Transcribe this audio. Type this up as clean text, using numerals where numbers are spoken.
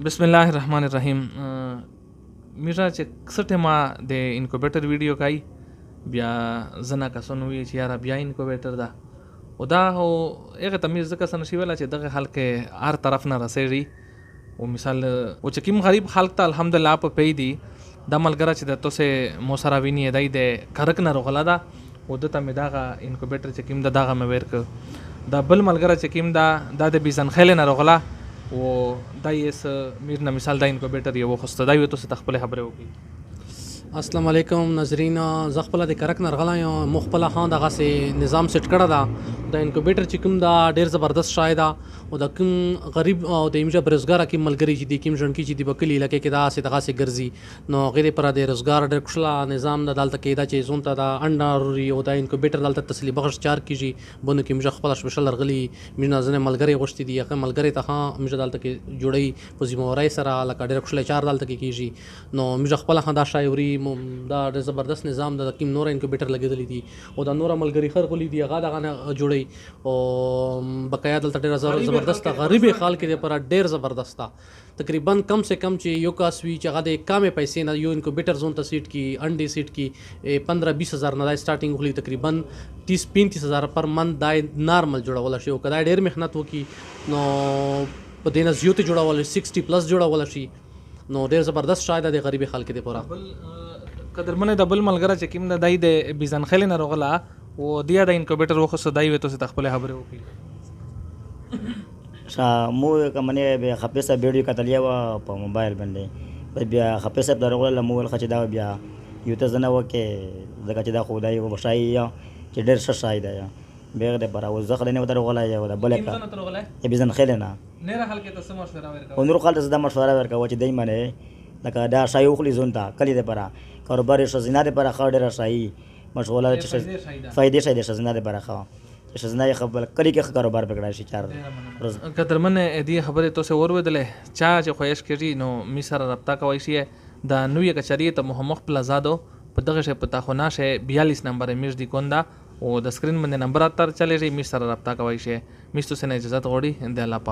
بسم الله الرحمن الرحیم. میرا چې څه ټیمه د انکوبیټر ویډیو کوي بیا زنا کسان وی چې یاره بیا انکوبیټر ده او دا هو هغه تمیز ځکه څه نشي ویلی چې دغه خلک هر طرف نه رسېږي او مثال او چې کوم غریب خلک ته الحمدلله په پی دي دا ملګره چې د تاسې مو سره ویني دی د کرک نه راغله ده او ده ته مې دغه انکوبیټر چې کوم ده دغه مې ورکړ. دا بل ملګره چې کوم ده دا د بیزنخیلې نه راغله و دا یې میر نه مثال دا انکوبیټر یې وخوسته دا یې تاسو ته خپلې خبرې وکړي. السلام علیکم ناظرین، زه خپله د کرک نه راغلی یم. مو خپله دغسې نظام سیټ کړی ده. د انکوبیټر چې کوم ده ډېر زبردست شی ده او د کوم غریب او د یمجه بېروزګاره کوم ملګري چې دي کوم ژوندکي چې دي په کلي علاقې کې داسې دغسې ګرځي نو هغې دپاره د روزګار ډېر کوشله نظام ده دلته کې دا چې زون ته د انډاري او د انکوبیټر دلته تسلي بخش چار کېږي بونو کې مجه خپله سپیشل راغلي مینه ځینې ملګري غوښتي دي هغه ملګري ته ښه مجه دلته کې جوړوي په ذمهوارۍ سره لکه ډېره کوشله چار دلته کې کېږي نو مجه خپله دا شی وري دا ډېر زبردست نظام د کوم نور انکوبیټر لګېدلی دي او دا نوره ملګري خرغلي دي هغه دغه نه جوړوي او بقایا دلته ډېره زبردسته غریبې خال کې دپاره ډېر زبردسته تقریبا کم سے کم چې یو کاس وي چې هغه د کامې پیسې نه یو انکوبیټر زون ته سیټ کی انډې سیټ کی 15-20 هزار نه دا سټارټینګ وخلي تقریبا 30-35 هزار پر منت دا نارمل جوړول شي او که دا ډېر محنت وکړي نو په دې نه زیاتې جوړول 60 پلس جوړول شي نو ډېر زبردست شاید د غریبې خلک دپاره. قدرمنه د بل ملګره چې کوم ده دی د بیزنخیلې نه راغله او دیا د انکوبیټر وخوسته دی وی تاسو ته خپلې خبرې وکړي. مو کمنې بیا خپې صاحب ویډیو کتلې وه په موبایل باندې بیا خپې صاحب ته راغله مو ویل ښه چې دا بیا یو ته زه نه وکې ځکه چې دا خو دا یو شی چې ډېر ښه شی دی بیا هغې دپاره اوس زه خلې نه ورته راغلی یا د بله کړه بیزنخیلې نه او نورو خلکو ته زه دا مشوره ورکوه چې دی منې لکه دا شی وخوري ځون ته کلي دپاره کاروبار یې ښځینه دپاره ښه ډېره شی مشغوله چې فایدې شی دی ښځینه دپاره ښه ښځینه یې خبر کلي کې ښه کاروبار پرې کړی شي چار قدرمنه دې خبرې تاسې واورېدلې چا چې خوښ کېږي نو می سره رابطه کولی شي د نوې کچهري ته محمد پلازا دو په دغه شی په تاخونه شی 42 نمبر میش دی کوندا او د سکرین باندې نمبر اتر چلېږي می سره رابطه کولی شي میستو سره اجازه غواړي د الله پام